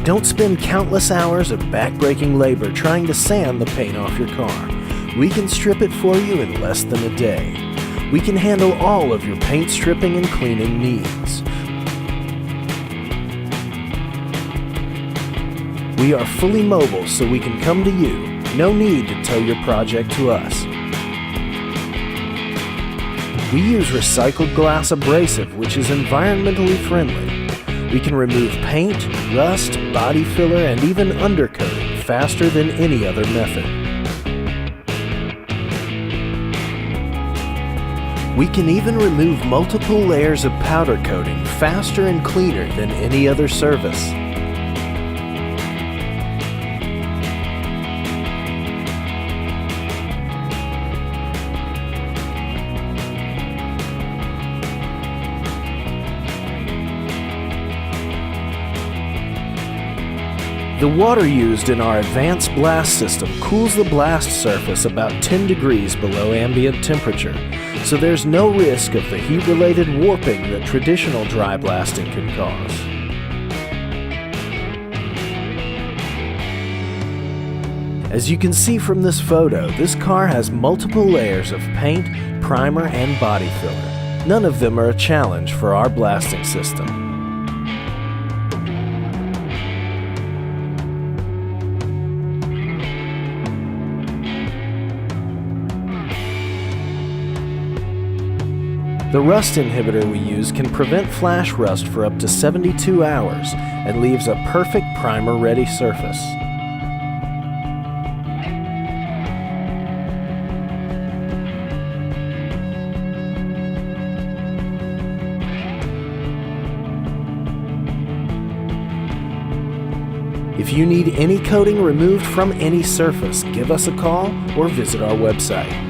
Don't spend countless hours of backbreaking labor trying to sand the paint off your car. We can strip it for you in less than a day. We can handle all of your paint stripping and cleaning needs. We are fully mobile, so we can come to you. No need to tow your project to us. We use recycled glass abrasive, which is environmentally friendly. We can remove paint, rust, body filler, and even undercoating faster than any other method. We can even remove multiple layers of powder coating faster and cleaner than any other service. The water used in our advanced blast system cools the blast surface about 10 degrees below ambient temperature, so there's no risk of the heat-related warping that traditional dry blasting can cause. As you can see from this photo, this car has multiple layers of paint, primer, and body filler. None of them are a challenge for our blasting system. The rust inhibitor we use can prevent flash rust for up to 72 hours and leaves a perfect primer-ready surface. If you need any coating removed from any surface, give us a call or visit our website.